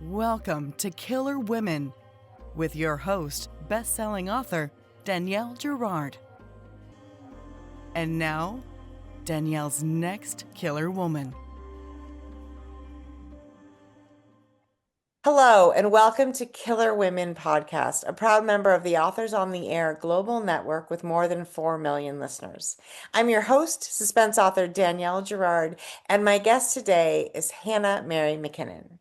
Welcome to Killer Women with your host, best-selling author Danielle Gerard. And now, Danielle's next killer woman. Hello, and welcome to Killer Women Podcast, a proud member of the Authors on the Air global network with more than 4 million listeners. I'm your host, suspense author Danielle Gerard, and my guest today is Hannah Mary McKinnon.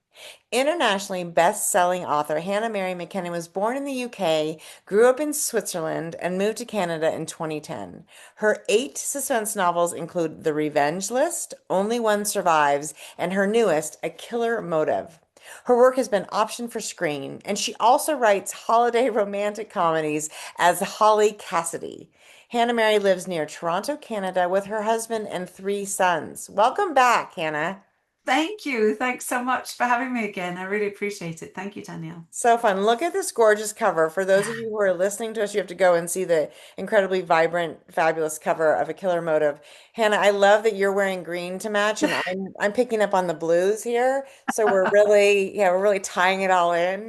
Internationally best-selling author Hannah Mary McKinnon was born in the UK, grew up in Switzerland, and moved to Canada in 2010. Her 8 suspense novels include The Revenge List, Only One Survives, and her newest, A Killer Motive. Her work has been optioned for screen, and she also writes holiday romantic comedies as Holly Cassidy. Hannah Mary lives near Toronto, Canada, with her husband and 3 sons. Welcome back, Hannah. Thank you. Thanks so much for having me again. I really appreciate it. Thank you, Danielle. So fun. Look at this gorgeous cover. For those of you who are listening to us, you have to go and see the incredibly vibrant, fabulous cover of A Killer Motive. Hannah, I love that you're wearing green to match, and I'm picking up on the blues here. So we're really tying it all in,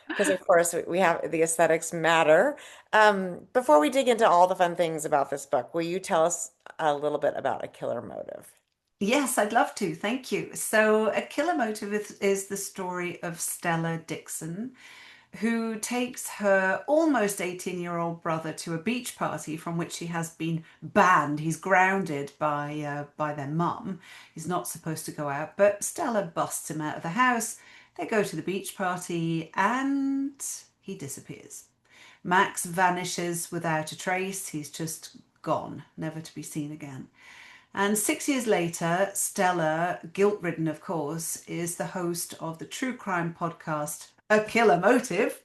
because of course we have the aesthetics matter. Before we dig into all the fun things about this book, will you tell us a little bit about A Killer Motive? Yes, I'd love to. Thank you. So, A Killer Motive is the story of Stella Dixon, who takes her almost 18-year-old brother to a beach party from which he has been banned. He's grounded by their mum. He's not supposed to go out, but Stella busts him out of the house. They go to the beach party and he disappears. Max vanishes without a trace. He's just gone, never to be seen again. And 6 years later, Stella, guilt-ridden of course, is the host of the true crime podcast, A Killer Motive.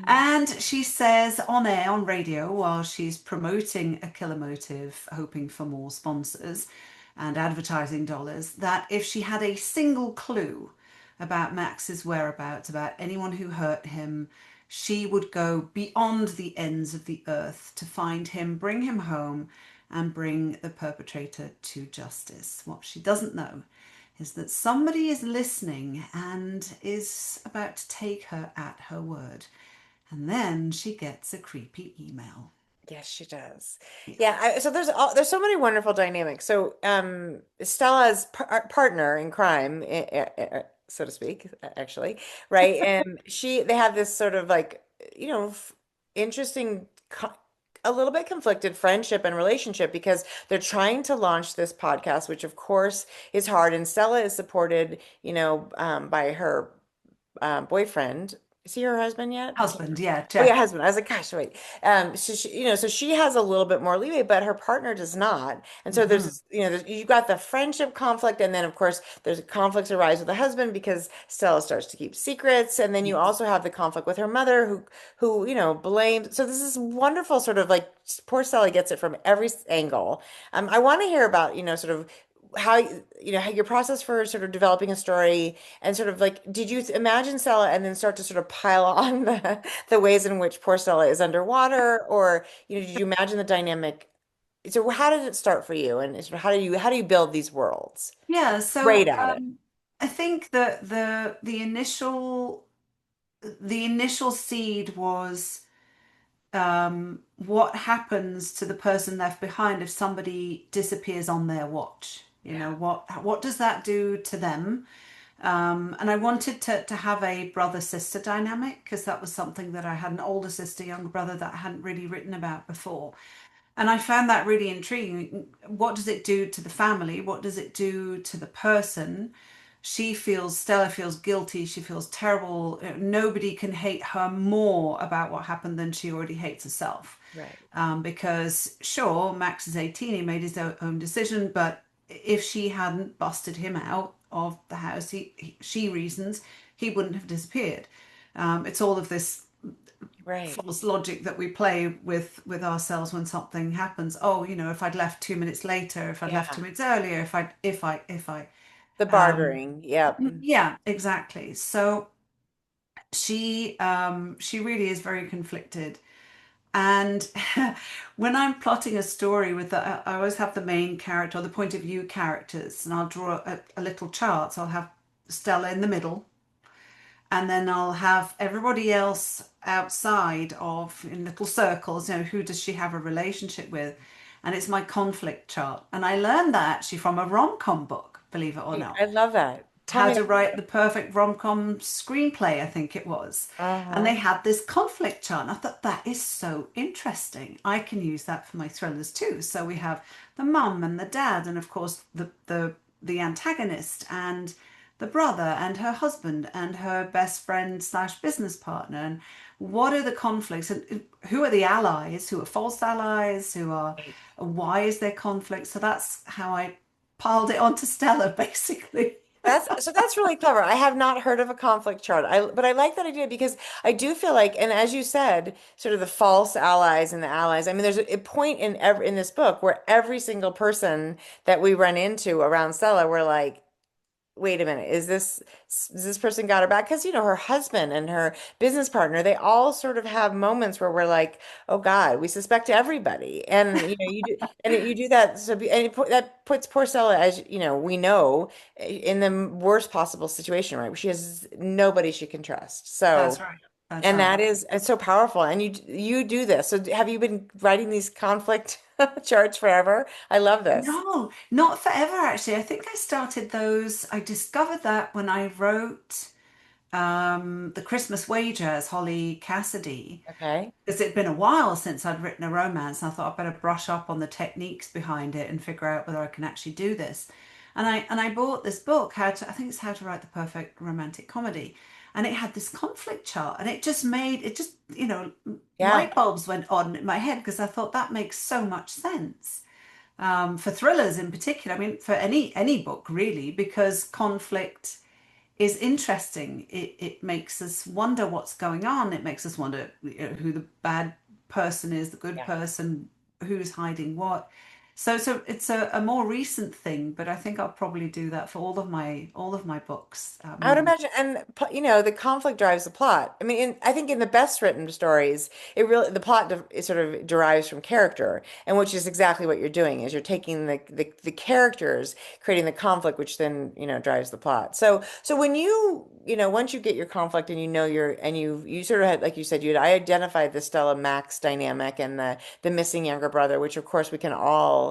And she says on air, on radio, while she's promoting A Killer Motive, hoping for more sponsors and advertising dollars, that if she had a single clue about Max's whereabouts, about anyone who hurt him, she would go beyond the ends of the earth to find him, bring him home, and bring the perpetrator to justice. What she doesn't know is that somebody is listening and is about to take her at her word. And then she gets a creepy email. Yes, she does. Yeah. Yeah, so there's so many wonderful dynamics. So, Stella's partner in crime, so to speak, actually, right? And they have this sort of like, interesting, a little bit conflicted friendship and relationship because they're trying to launch this podcast, which of course is hard. And Stella is supported, by her boyfriend. Is he her husband yet? Husband, yeah, Oh yeah, Jeff. husband. I was like, gosh, wait. So she has a little bit more leeway, but her partner does not. And so there's, Mm-hmm. this, you've got the friendship conflict, and then of course there's conflicts arise with the husband because Stella starts to keep secrets, and then you Yes. also have the conflict with her mother, who blames. So this is wonderful, sort of like poor Stella gets it from every angle. I want to hear about, sort of how how your process for sort of developing a story and sort of like did you imagine Stella and then start to sort of pile on the ways in which poor Stella is underwater, or did you imagine the dynamic? So how did it start for you, and sort of how do you build these worlds? Yeah, Great so at it. I think that the initial seed was what happens to the person left behind if somebody disappears on their watch. Yeah. What does that do to them? And I wanted to have a brother-sister dynamic because that was something that I had an older sister, younger brother that I hadn't really written about before. And I found that really intriguing. What does it do to the family? What does it do to the person? Stella feels guilty. She feels terrible. Nobody can hate her more about what happened than she already hates herself. Right. Because sure, Max is 18, he made his own decision, but if she hadn't busted him out of the house, she reasons he wouldn't have disappeared. It's all of this Right. false logic that we play with ourselves when something happens. Oh, if I'd left 2 minutes later, if I'd left Yeah. 2 minutes earlier, if I The um bartering. Yep. yeah, exactly. So she really is very conflicted. And when I'm plotting a story with I always have the main character or the point of view characters, and I'll draw a little chart. So I'll have Stella in the middle, and then I'll have everybody else outside of in little circles. Who does she have a relationship with? And it's my conflict chart. And I learned that actually from a rom-com book, believe it or not. I love that. Tell How me. to write the perfect rom-com screenplay, I think it was. And Uh-huh. they had this conflict chart. And I thought that is so interesting. I can use that for my thrillers too. So we have the mum and the dad, and of course the antagonist and the brother and her husband and her best friend slash business partner. And what are the conflicts and who are the allies, who are false allies, why is there conflict? So that's how I piled it onto Stella basically. That's really clever. I have not heard of a conflict chart. But I like that idea because I do feel like, and as you said, sort of the false allies and the allies. I mean, there's a point in this book where every single person that we run into around Stella, we're like, wait a minute, is this person got her back? Because her husband and her business partner, they all sort of have moments where we're like, oh God, we suspect everybody, and you do that. So that puts poor Stella, as we know, in the worst possible situation, right? She has nobody she can trust. That's So, right. That's and right. that is it's so powerful. And you do this. So have you been writing these conflict charts forever? I love this. No, not forever, actually. I think I started those. I discovered that when I wrote The Christmas Wager as Holly Cassidy, Okay. because it'd been a while since I'd written a romance. And I thought I'd better brush up on the techniques behind it and figure out whether I can actually do this. And I bought this book, I think it's How to Write the Perfect Romantic Comedy. And it had this conflict chart, and Yeah. light bulbs went on in my head because I thought that makes so much sense for thrillers in particular. I mean, for any book really, because conflict is interesting. It makes us wonder what's going on. It makes us wonder who the bad person is, the good Yeah. person, who's hiding what. So it's a more recent thing, but I think I'll probably do that for all of my books I would moving. imagine, and the conflict drives the plot. I mean, I think in the best written stories, the plot it sort of derives from character, and which is exactly what you're doing is you're taking the characters, creating the conflict, which then drives the plot. So when once you get your conflict and you sort of had, like you said, I identified the Stella Max dynamic and the missing younger brother, which of course we can all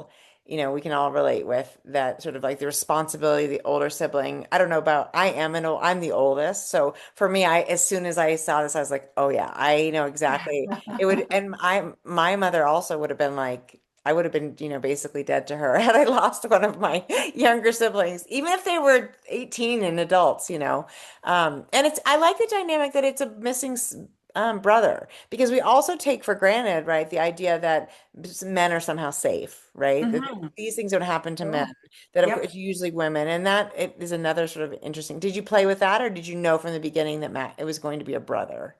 relate with that sort of like the responsibility of the older sibling. I don't know about, I'm the oldest. So for me, as soon as I saw this, I was like, oh yeah, I know exactly it would. And my mother also would have been like, I would have been, basically dead to her had I lost one of my younger siblings, even if they were 18 and adults. And I like the dynamic that it's a missing brother, because we also take for granted, right, the idea that men are somehow safe, right? That Hmm. these things don't happen to men, Sure. that of course Yep. it's usually women, and that it is another sort of interesting. Did you play with that, or did you know from the beginning that Matt it was going to be a brother?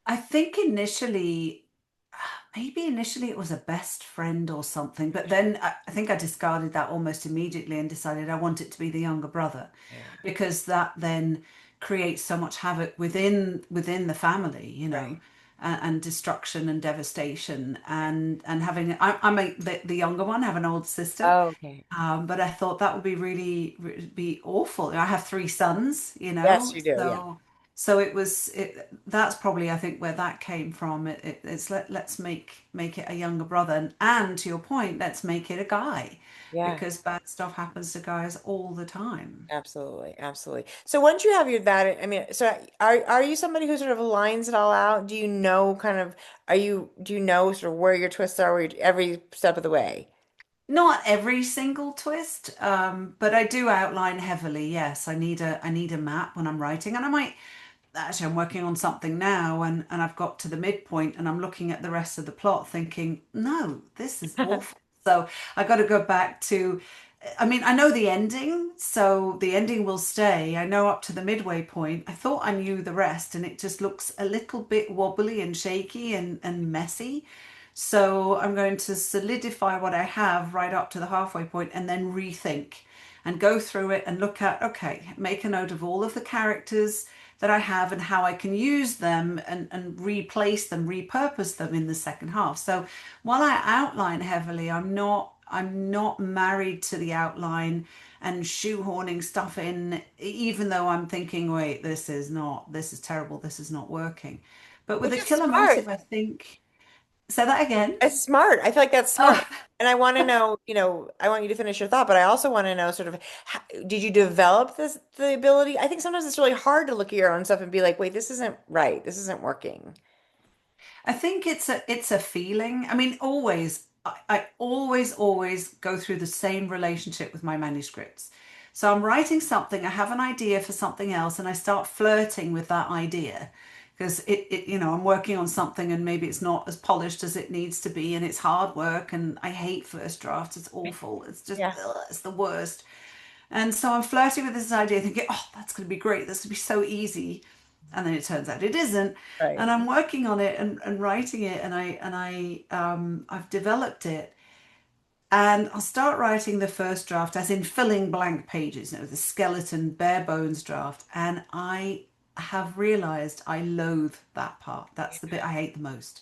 I think maybe initially it was a best friend or something, but then I think I discarded that almost immediately and decided I want it to be the younger brother, Yeah. because that then creates so much havoc within the family, Right. and destruction and devastation. And I'm the younger one, I have an older sister. Oh, okay. But I thought that would be be awful. I have three sons, Yes, you do. Yeah. so that's probably, I think, where that came from. Let's make it a younger brother, and to your point, let's make it a guy, Yeah. because bad stuff happens to guys all the time. Absolutely, absolutely. So once you have I mean, so are you somebody who sort of lines it all out? Do you know kind of do you know sort of where your twists are every step of the way? Not every single twist, but I do outline heavily. Yes, I need a map when I'm writing, and I might actually, I'm working on something now, and I've got to the midpoint and I'm looking at the rest of the plot thinking, no, this is awful. So I got to go back to, I mean, I know the ending, so the ending will stay. I know up to the midway point. I thought I knew the rest, and it just looks a little bit wobbly and shaky and messy. So I'm going to solidify what I have right up to the halfway point and then rethink and go through it and look at, okay, make a note of all of the characters, that I have and how I can use them and replace them, repurpose them in the second half. So while I outline heavily, I'm not married to the outline and shoehorning stuff in, even though I'm thinking, wait, this is terrible, this is not working. But with Which a is killer smart. motive, I think, say that again. It's smart. I feel like that's smart. Oh, And I want to know, I want you to finish your thought, but I also want to know sort of did you develop the ability? I think sometimes it's really hard to look at your own stuff and be like, wait, this isn't right. This isn't working. I think it's a feeling. I mean, I always go through the same relationship with my manuscripts. So I'm writing something, I have an idea for something else, and I start flirting with that idea because I'm working on something and maybe it's not as polished as it needs to be, and it's hard work, and I hate first drafts. It's awful. It's just, Yeah. ugh, it's the worst. And so I'm flirting with this idea, thinking, oh, that's going to be great. This will be so easy. And then it turns out it isn't. Right. And I'm working on it and writing it, I've developed it. And I'll start writing the first draft, as in filling blank pages, the skeleton, bare bones draft. And I have realized I loathe that part. That's the bit I hate the most.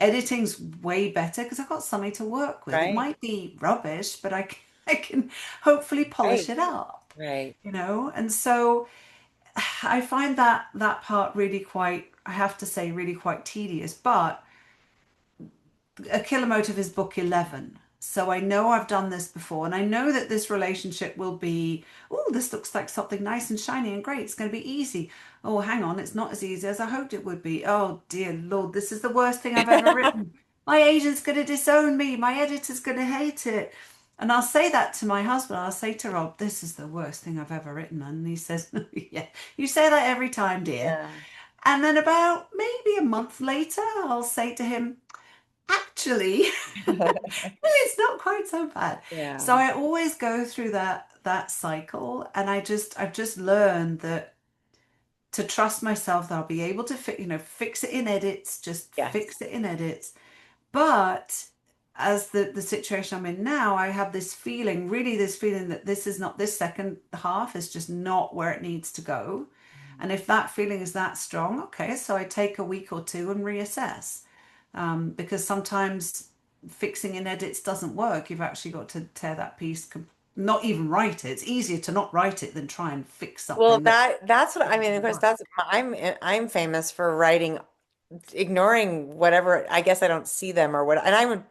Editing's way better because I've got something to work with. It Right. might be rubbish, but I can hopefully polish Right. it up, Right. And so I find that part really quite, I have to say, really quite tedious. But a killer motive is book 11. So I know I've done this before, and I know that this relationship will be, oh, this looks like something nice and shiny and great. It's going to be easy. Oh, hang on, it's not as easy as I hoped it would be. Oh, dear Lord, this is the worst thing I've ever written. My agent's going to disown me. My editor's going to hate it. And I'll say that to my husband. I'll say to Rob, this is the worst thing I've ever written. And he says, yeah, you say that every time, dear. Yeah. And then about maybe a month later, I'll say to him, actually, it's not quite so bad. Yeah. So I always go through that cycle, and I've just learned that to trust myself that I'll be able to fix it in edits, just Yes. fix it in edits. But as the situation I'm in now, I have this feeling, really this feeling that this second half is just not where it needs to go. And if that feeling is that strong, okay, so I take a week or two and reassess. Because sometimes fixing in edits doesn't work. You've actually got to tear that piece, not even write it. It's easier to not write it than try and fix Well, something that that's what I mean. Of doesn't course, work. I'm famous for writing, ignoring whatever. I guess I don't see them or what. And I'm,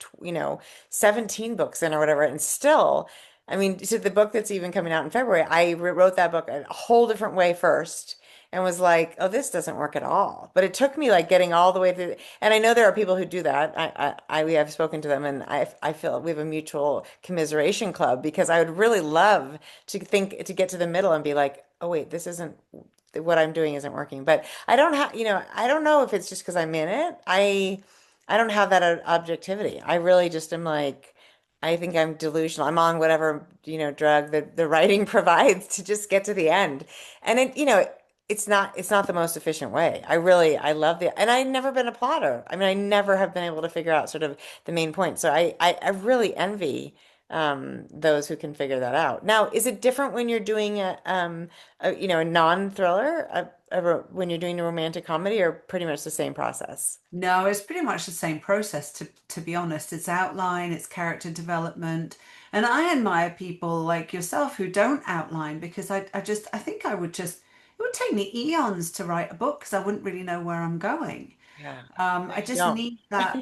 17 books in or whatever, and still, I mean, so the book that's even coming out in February, I wrote that book a whole different way first. And was like, oh, this doesn't work at all. But it took me like getting all the way through. And I know there are people who do that. We have spoken to them, and I feel we have a mutual commiseration club because I would really love to get to the middle and be like, oh wait, this isn't what I'm doing isn't working. But I don't have, I don't know if it's just because I'm in it. I don't have that objectivity. I really just am like, I think I'm delusional. I'm on whatever, drug the writing provides to just get to the end. And it's not the most efficient way. I love and I've never been a plotter. I mean, I never have been able to figure out sort of the main point. So I really envy those who can figure that out. Now, is it different when you're doing a non-thriller, when you're doing a romantic comedy, or pretty much the same process? No, it's pretty much the same process, to be honest. It's outline, it's character development. And I admire people like yourself who don't outline, because I think it would take me eons to write a book because I wouldn't really know where I'm going. Yeah. No, I you just don't. need that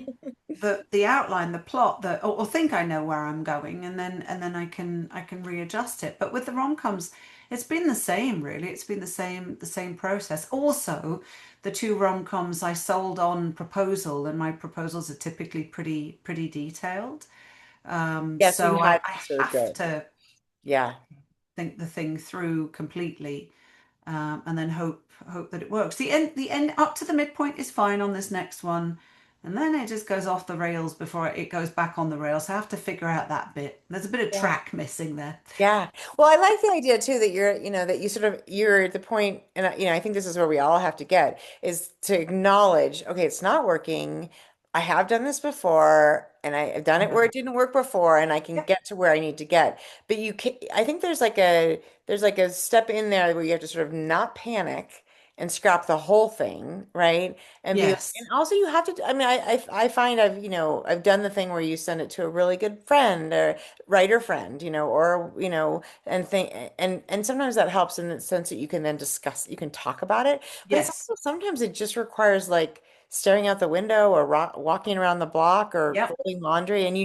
the outline, the plot, or think I know where I'm going, and then I can readjust it. But with the rom-coms, it's been the same, really. It's been the same process. Also, the two rom-coms I sold on proposal, and my proposals are typically pretty detailed. Yes, you So I, had I sort of have good. to Yeah. think the thing through completely, and then hope that it works. The end up to the midpoint is fine on this next one, and then it just goes off the rails before it goes back on the rails. So I have to figure out that bit. There's a bit of Yeah. track missing there. Yeah. Well, I like the idea too that that you're at the point, and I think this is where we all have to get, is to acknowledge, okay, it's not working. I have done this before, and I've done it where Yeah. it didn't work before, and I can Yeah. get to where I need to get. But I think there's like a step in there where you have to sort of not panic and scrap the whole thing, right? And be, and Yes. also you have to, I mean, I find I've, I've done the thing where you send it to a really good friend or writer friend, or, and think, and sometimes that helps in the sense that you can then discuss, you can talk about it, but it's Yes. also sometimes it just requires like staring out the window or walking around the block or Yep. folding laundry, and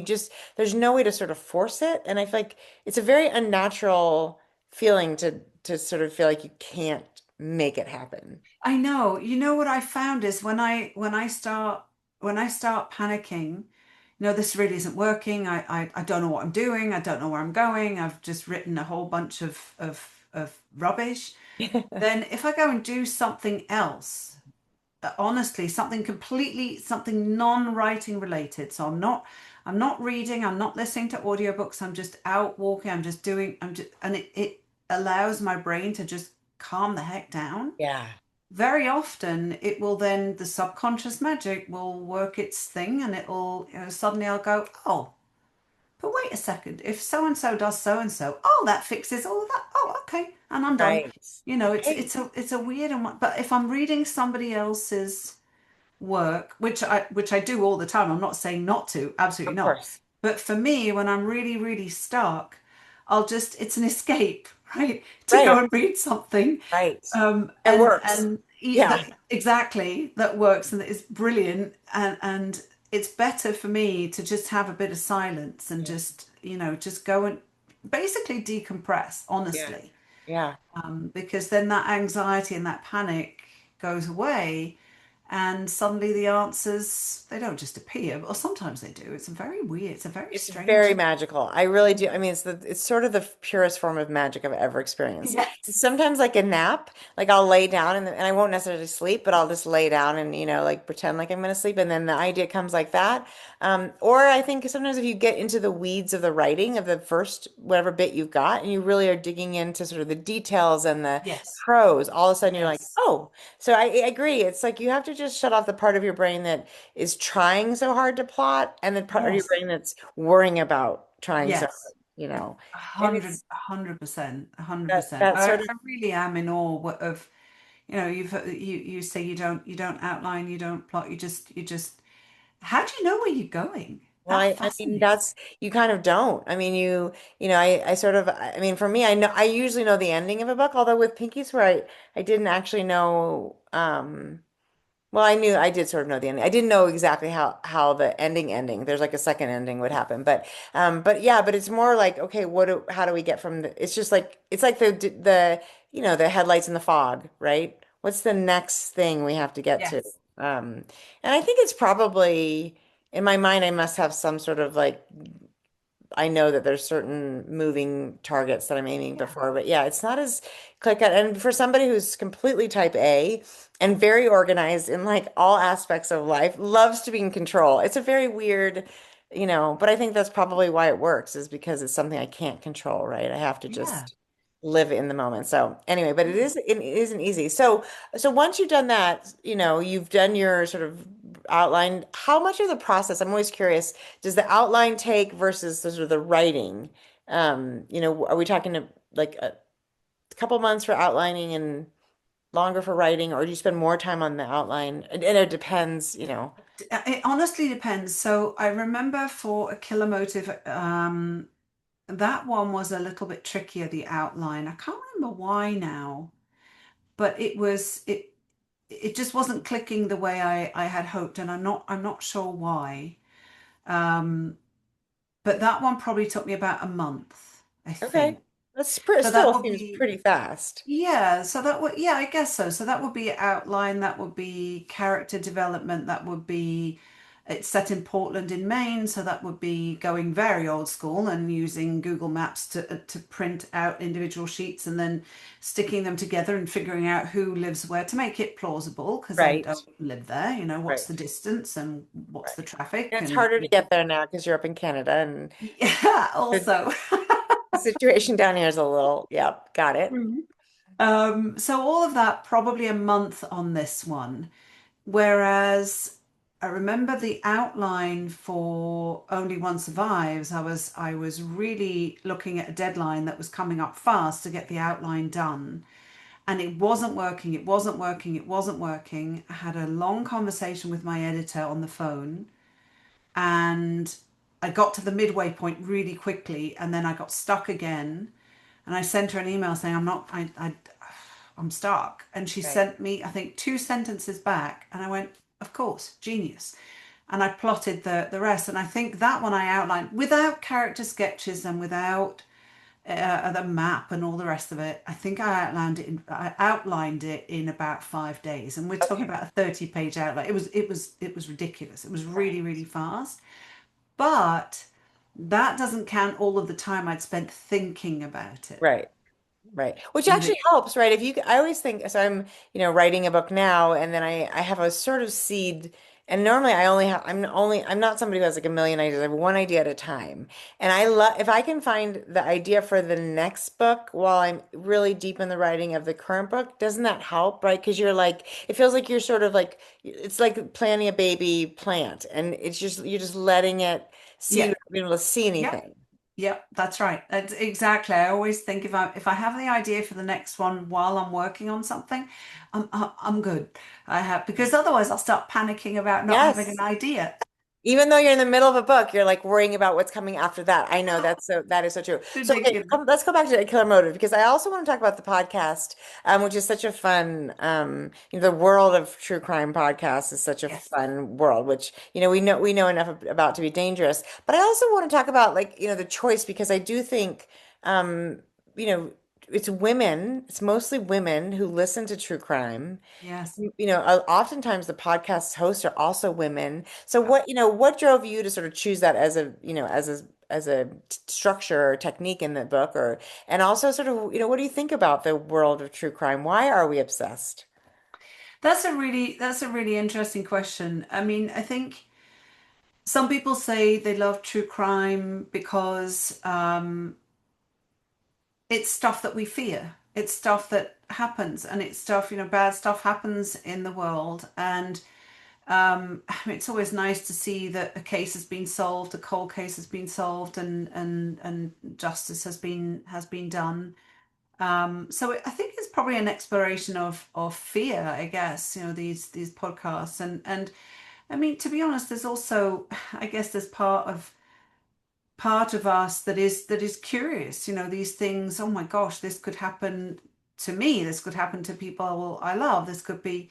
there's no way to sort of force it. And I feel like it's a very unnatural feeling to sort of feel like you can't make it happen. I know. You know what I found is when I start panicking, this really isn't working. I don't know what I'm doing. I don't know where I'm going. I've just written a whole bunch of rubbish. Then if I go and do something else, honestly, something non-writing related. So I'm not reading, I'm not listening to audiobooks, I'm just out walking, and it allows my brain to just calm the heck down. Yeah. Very often it will then, the subconscious magic will work its thing, and it'll, suddenly I'll go, oh, but wait a second, if so and so does so and so, oh, that fixes all of that. Oh, okay, and I'm done. Right. Hey, It's a weird one, but if I'm reading somebody else's work, which I do all the time, I'm not saying not to, absolutely of not. course. But for me, when I'm really, really stuck, it's an escape, right? To go Right. and read something. Right. Um, It and works. and Yeah. that exactly that works and it's brilliant, and it's better for me to just have a bit of silence and Yeah. just go and basically decompress, Yeah. honestly. Yeah. Because then that anxiety and that panic goes away, and suddenly the answers, they don't just appear, or sometimes they do. It's very weird. It's a very It's very strange. magical. I really do. I mean, it's sort of the purest form of magic I've ever experienced. It's Yes. sometimes like a nap, like I'll lay down and I won't necessarily sleep, but I'll just lay down and like pretend like I'm going to sleep, and then the idea comes like that. Or I think sometimes if you get into the weeds of the writing of the first whatever bit you've got, and you really are digging into sort of the details and the Yes. prose, all of a sudden you're like, Yes. oh. So I agree. It's like you have to just shut off the part of your brain that is trying so hard to plot, and the part of your Yes. brain that's worrying about trying so hard, Yes. A and hundred, it's 100%, a hundred that percent. that I, sort of, I really am in awe of, you say you don't outline, you don't plot, you just. How do you know where you're going? well, That I mean, fascinates. that's, you kind of don't. I mean, I sort of, I mean, for me, I usually know the ending of a book, although with Pinky Swear, I didn't actually know, well, I did sort of know the ending. I didn't know exactly how the ending. There's like a second ending would happen, but yeah, but it's more like, okay, how do we get from the? It's just like it's like the headlights in the fog, right? What's the next thing we have to get to? Yes. Um, and I think it's probably in my mind, I must have some sort of like I know that there's certain moving targets that I'm aiming Yeah. before, but yeah, it's not as clear cut. And for somebody who's completely type A and very organized in like all aspects of life, loves to be in control. It's a very weird, but I think that's probably why it works, is because it's something I can't control, right? I have to Yeah. just live in the moment. So anyway, but Yeah. it isn't easy. So once you've done that, you've done your sort of outline. How much of the process, I'm always curious, does the outline take versus the sort of the writing? Are we talking like a couple months for outlining and longer for writing, or do you spend more time on the outline? And it depends. It honestly depends. So I remember for A Killer Motive, that one was a little bit trickier, the outline. I can't remember why now, but it just wasn't clicking the way I had hoped, and I'm not sure why. Um, but that one probably took me about a month, I Okay. think. So that Still would seems be, pretty fast. yeah, so that would, yeah, I guess so. So that would be outline, that would be character development, that would be, it's set in Portland in Maine, so that would be going very old school and using Google Maps to print out individual sheets and then sticking them together and figuring out who lives where to make it plausible, because I Right. don't live there, what's Right. the distance and what's Right. the traffic And it's and harder to get there now because you're up in Canada, and yeah, the also. the situation down here is a little, yep, got it. So all of that, probably a month on this one. Whereas I remember the outline for Only One Survives, I was really looking at a deadline that was coming up fast to get the outline done. and it wasn't working, it wasn't working, it wasn't working. I had a long conversation with my editor on the phone, and I got to the midway point really quickly, and then I got stuck again. And I sent her an email saying, I'm stuck. And she Right. sent me, I think, two sentences back. And I went, of course, genius. And I plotted the rest. And I think that one I outlined without character sketches and without the map and all the rest of it. I think I outlined it in about 5 days. And we're talking Okay. about a 30-page outline. It was ridiculous. It was Right. really, really fast. But that doesn't count all of the time I'd spent thinking about it. Right. Right. Which And actually it, helps, right? If you, I always think, so I'm, writing a book now, and then I have a sort of seed, and normally I'm not somebody who has like a million ideas. I have one idea at a time. And I love, if I can find the idea for the next book while I'm really deep in the writing of the current book, doesn't that help, right? Because you're like, it feels like you're sort of like, it's like planting a baby plant, and you're just letting it seed yeah, without being able to see yeah, anything. yeah, that's right. That's exactly. I always think if I have the idea for the next one while I'm working on something, I'm good. I have because otherwise I'll start panicking about not having an Yes. idea. Even though you're in the middle of a book, you're like worrying about what's coming after that. I know that is so true. So okay, Ridiculous. let's go back to A Killer Motive, because I also want to talk about the podcast, which is such a fun, the world of true crime podcasts is such a Yes. fun world, which we know enough about to be dangerous. But I also want to talk about, like, the choice, because I do think, you know, it's women, it's mostly women who listen to true crime. Yes. Oftentimes the podcast hosts are also women. So what drove you to sort of choose that as a structure or technique in the book, and also sort of, what do you think about the world of true crime? Why are we obsessed? That's a really interesting question. I mean, I think some people say they love true crime because it's stuff that we fear. It's stuff that happens, and it's stuff, bad stuff happens in the world. And it's always nice to see that a case has been solved, a cold case has been solved, and justice has been done. So I think it's probably an exploration of fear, I guess. These podcasts, and I mean, to be honest, there's also, I guess, there's part of us that is curious. These things. Oh my gosh, this could happen to me. This could happen to people I love. This could be,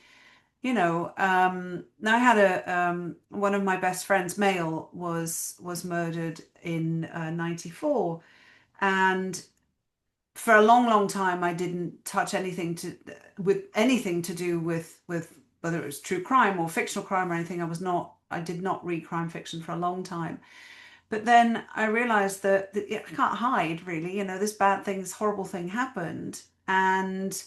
now I had one of my best friends, male, was murdered in 94, and for a long, long time I didn't touch anything to do with whether it was true crime or fictional crime or anything. I did not read crime fiction for a long time. But then I realized that I can't hide, really. This bad thing, this horrible thing happened, and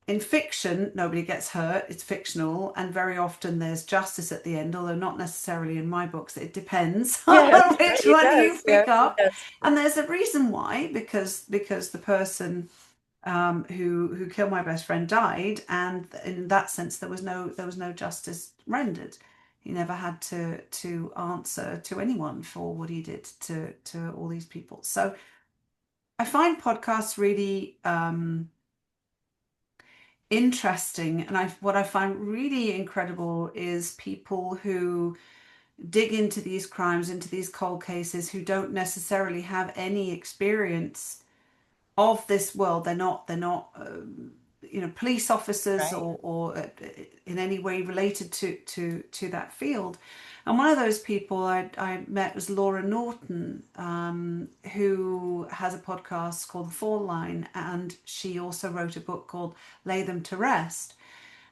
in fiction, nobody gets hurt. It's fictional, and very often there's justice at the end, although not necessarily in my books. It depends Yes, on which it one you does. pick Yes, up. yes. And there's a reason why, because the person who killed my best friend died, and in that sense there was no justice rendered. He never had to answer to anyone for what he did to all these people. So I find podcasts really interesting, and what I find really incredible is people who dig into these crimes, into these cold cases, who don't necessarily have any experience of this world. They're not police officers Right. or in any way related to that field. And one of those people I met was Laura Norton, who has a podcast called The Fall Line, and she also wrote a book called Lay Them to Rest.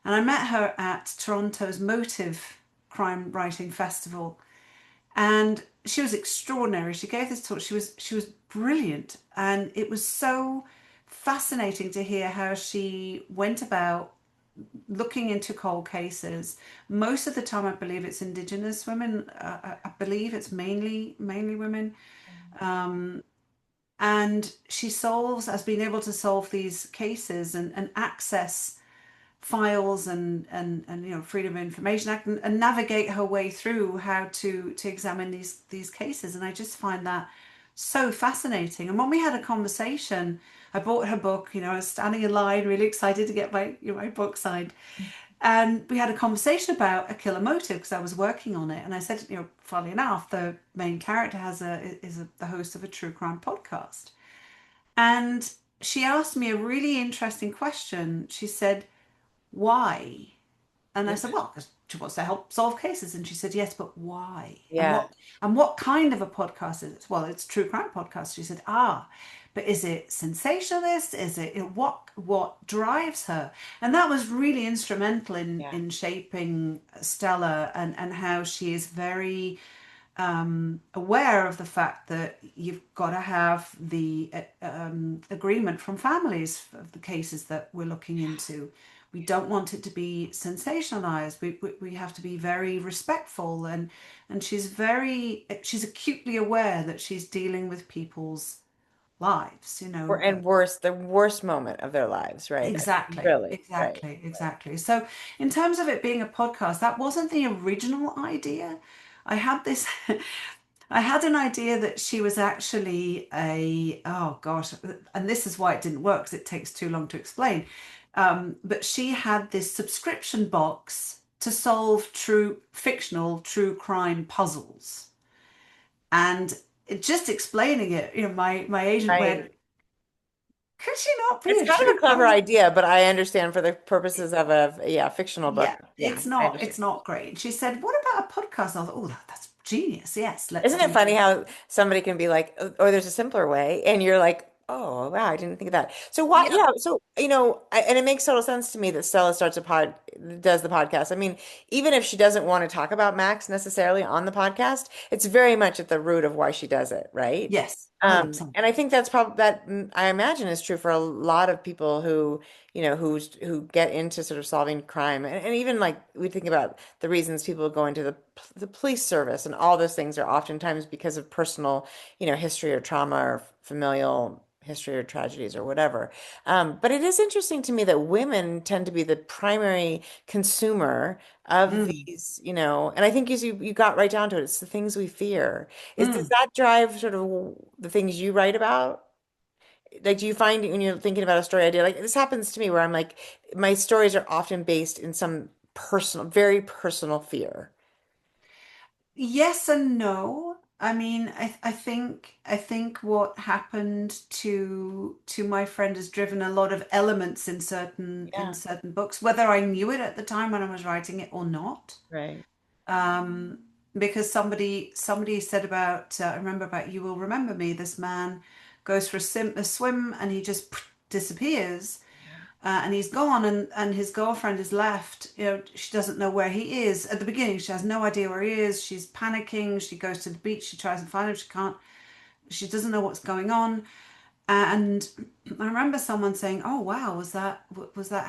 And I met her at Toronto's Motive Crime Writing Festival, and she was extraordinary. She gave this talk. She was brilliant, and it was so fascinating to hear how she went about looking into cold cases. Most of the time, I believe it's Indigenous women. I believe it's mainly women, and she has been able to solve these cases and access files and Freedom of Information Act, and navigate her way through how to examine these cases. And I just find that so fascinating. And when we had a conversation, I bought her book. I was standing in line, really excited to get my book signed. And we had a conversation about a killer motive because I was working on it. And I said, funnily enough, the main character is the host of a true crime podcast. And she asked me a really interesting question. She said, "Why?" And I said, "Well, because she wants to help solve cases." And she said, "Yes, but why? And Yeah. what kind of a podcast is it?" "Well, it's a true crime podcast." She said, "Ah, but is it sensationalist? Is it, what drives her?" And that was really instrumental in Yeah. shaping Stella, and how she is very aware of the fact that you've got to have the agreement from families of the cases that we're looking into. We don't want it to be sensationalized. We have to be very respectful, and she's acutely aware that she's dealing with people's lives, And worse, the worst moment of their lives, right? I mean, Exactly, really, right. exactly, exactly. So, in terms of it being a podcast, that wasn't the original idea. I had this, I had an idea that she was actually oh gosh, and this is why it didn't work because it takes too long to explain. But she had this subscription box to solve fictional true crime puzzles. And just explaining it, my agent went, Right. "Could she not be It's a kind of a true clever crime?" idea, but I understand for the purposes of a fictional book. Yeah, Yeah, it's I not understand. it's not great. She said, "What about a podcast?" I thought, "Oh, that's genius. Yes, let's Isn't it do funny that." how somebody can be like, or there's a simpler way, and you're like, oh, wow, I didn't think of that. So why, Yeah. yeah, so and it makes total sense to me that Stella does the podcast. I mean, even if she doesn't want to talk about Max necessarily on the podcast, it's very much at the root of why she does it, right? Yes, 100%. And I think that's probably I imagine is true for a lot of people who get into sort of solving crime, and even like we think about the reasons people go into the police service, and all those things are oftentimes because of personal, history or trauma or familial history or tragedies or whatever. But it is interesting to me that women tend to be the primary consumer of Mm, these, and I think as you got right down to it, it's the things we fear. Does mm. that drive sort of the things you write about? Like, do you find when you're thinking about a story idea, like this happens to me where I'm like, my stories are often based in some personal, very personal fear. Yes and no. I mean, I think what happened to my friend has driven a lot of elements in Yeah, certain books, whether I knew it at the time when I was writing it or not. right. Um, because somebody said about I remember about "You Will Remember Me." This man goes for a swim, and he just disappears, and he's gone, and his girlfriend is left. She doesn't know where he is. At the beginning, she has no idea where he is. She's panicking. She goes to the beach. She tries to find him. She can't. She doesn't know what's going on. And I remember someone saying, "Oh wow, was that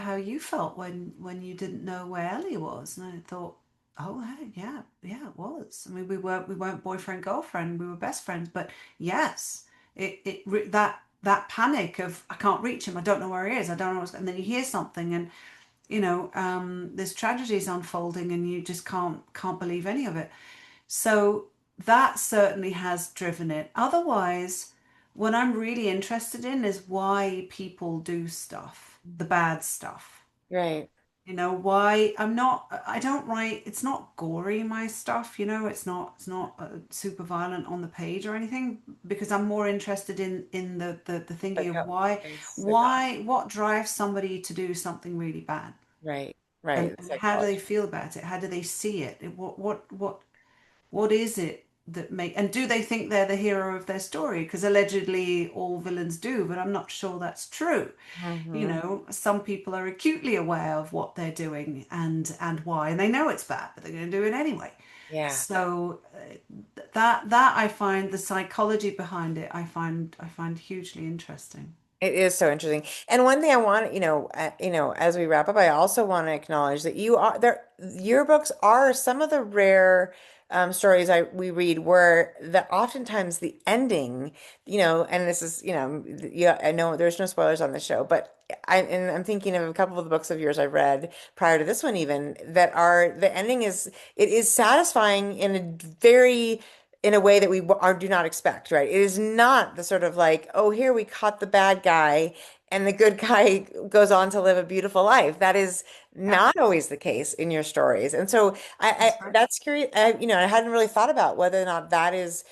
how you felt when you didn't know where Ellie was?" And I thought, "Oh hey, yeah, yeah, it was. I mean, we weren't boyfriend girlfriend. We were best friends. But yes, that panic of I can't reach him. I don't know where he is. I don't know what's." And then you hear something, and there's tragedies unfolding, and you just can't believe any of it. So that certainly has driven it. Otherwise, what I'm really interested in is why people do stuff, the bad stuff. Right. Why I don't write, it's not gory, my stuff, it's not super violent on the page or anything, because I'm more interested in the thinking Like of how, why, it's like, why, what drives somebody to do something really bad, right, right. and, It's and how do they psychology. feel about it? How do they see it? What is it that and do they think they're the hero of their story? Because allegedly all villains do, but I'm not sure that's true. Hmm. Some people are acutely aware of what they're doing and why, and they know it's bad, but they're going to do it anyway. Yeah. So that I find the psychology behind it, I find hugely interesting. It is so interesting. And one thing I want, as we wrap up, I also want to acknowledge that your books are some of the rare stories we read where oftentimes the ending, and this is, yeah, I know there's no spoilers on the show, but I'm thinking of a couple of the books of yours I've read prior to this one even that are the ending it is satisfying in a very in a way that do not expect, right? It is not the sort of like, oh, here we caught the bad guy and the good guy goes on to live a beautiful life. That is Yeah, not always the case in your stories. And so that's right. that's curious. I hadn't really thought about whether or not that is,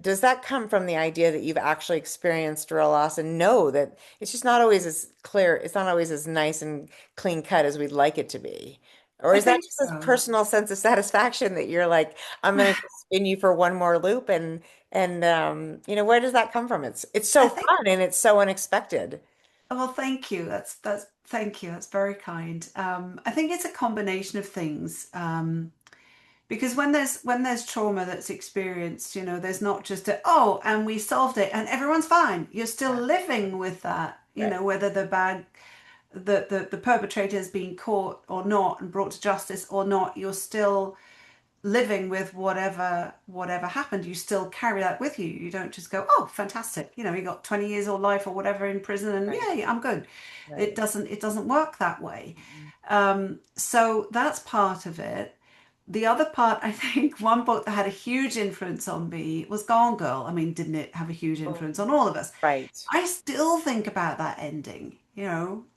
does that come from the idea that you've actually experienced real loss and know that it's just not always as clear, it's not always as nice and clean cut as we'd like it to be? Or I is that think just a so. personal sense of satisfaction that you're like, I'm gonna just spin you for one more loop and where does that come from? It's I so think, fun and it's so unexpected. well, thank you. That's thank you. That's very kind. I think it's a combination of things. Because when there's trauma that's experienced, there's not just and we solved it and everyone's fine. You're still Yeah, living with that, right. whether the perpetrator has been caught or not and brought to justice or not, you're still living with whatever happened. You still carry that with you. You don't just go, oh, fantastic, you got 20 years or life or whatever in prison and Right. yay, I'm good. it Right. doesn't it doesn't work that way. Mhm. So that's part of it. The other part, I think, one book that had a huge influence on me was Gone Girl. I mean, didn't it have a huge Oh, influence on all of us? right. I still think about that ending.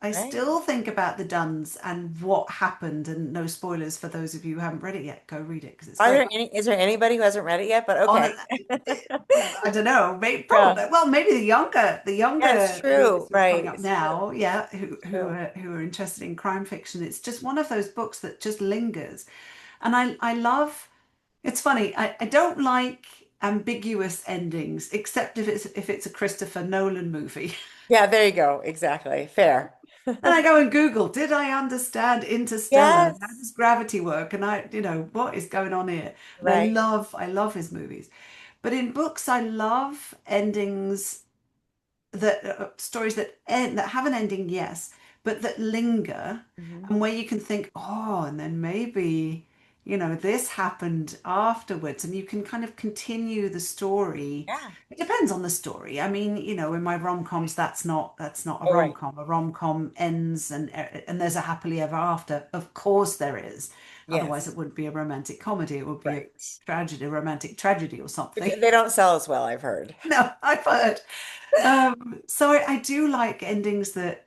I Right. still think about the Duns and what happened. And no spoilers for those of you who haven't read it yet. Go read it because it's great. Is there anybody who hasn't read it yet? But On okay. a, I don't know, maybe Yeah. probably. Well, maybe the Yeah, it's younger true. readers who are coming Right. up It's true. now, yeah, It's who true. are interested in crime fiction. It's just one of those books that just lingers, and I love. It's funny. I don't like ambiguous endings, except if it's a Christopher Nolan movie. Yeah, there you go. Exactly. Fair. And I go and Google, did I understand Interstellar? How Yes. does gravity work? And what is going on here? And Right. I love his movies. But in books, I love endings that stories that end that have an ending, yes, but that linger Hmm. and where you can think, oh, and then maybe, this happened afterwards, and you can kind of continue the story. Yeah. It depends on the story. I mean, in my rom-coms, that's not a Oh, right. rom-com. A rom-com ends and there's a happily ever after. Of course there is. Otherwise it Yes. wouldn't be a romantic comedy. It would be a Right. tragedy, a romantic tragedy or something. They don't sell as well, I've heard. No, I've heard. So I do like endings that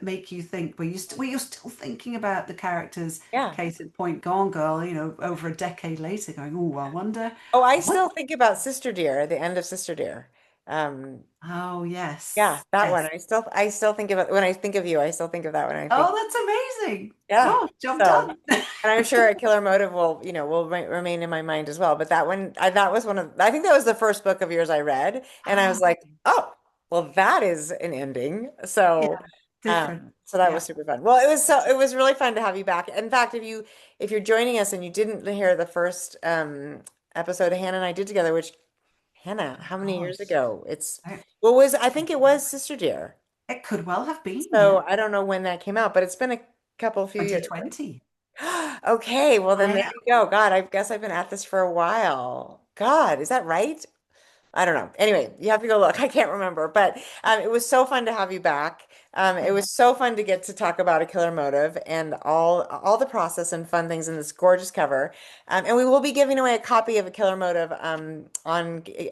make you think where you're still thinking about the characters. Yeah. Case in point, Gone Girl. Over a decade later, going, oh, Oh, I I wonder. still think about Sister Dear, the end of Sister Dear. Um, Oh yeah, yes, that one. yes. I still think of it when I think of you. I still think of that when I think. Oh, that's amazing. Yeah. Gosh, job So, done. and I'm sure a Killer Motive will remain in my mind as well. But that one, that was I think that was the first book of yours I read, and I was Ah, like, oh, well, that is an ending. So, yeah, different. that Yeah. was super fun. Well, it was really fun to have you back. In fact, if you're joining us and you didn't hear the first episode Hannah and I did together, which Hannah, how many years Gosh, ago? It's I- what was I think it was Sister Dear. it could well have been. Yeah, So I don't know when that came out, but it's been a few years. 2020. Okay, well then I there know. you go. God, I guess I've been at this for a while. God, is that right? I don't know. Anyway, you have to go look. I can't remember, but it was so fun to have you back. It was so fun to get to talk about A Killer Motive and all the process and fun things in this gorgeous cover. And we will be giving away a copy of A Killer Motive on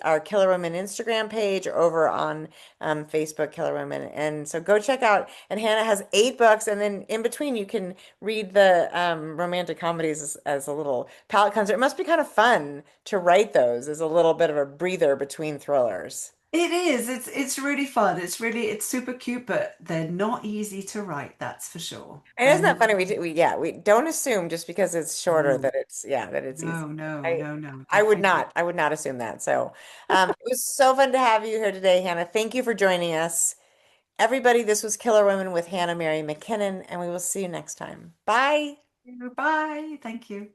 our Killer Women Instagram page or over on Facebook Killer Women. And so go check out. And Hannah has 8 books, and then in between you can read the romantic comedies as a little palate cleanser. It must be kind of fun to write those as a little bit of a breather between thrillers. It is. It's really fun. It's super cute, but they're not easy to write, that's for sure. And They're isn't that not funny? easy. We don't assume just because it's shorter No, that it's easy. no, no, I no, no, I would definitely. not. I would not assume that. So, it was so fun to have you here today, Hannah. Thank you for joining us. Everybody, this was Killer Women with Hannah Mary McKinnon, and we will see you next time. Bye. Bye. Thank you.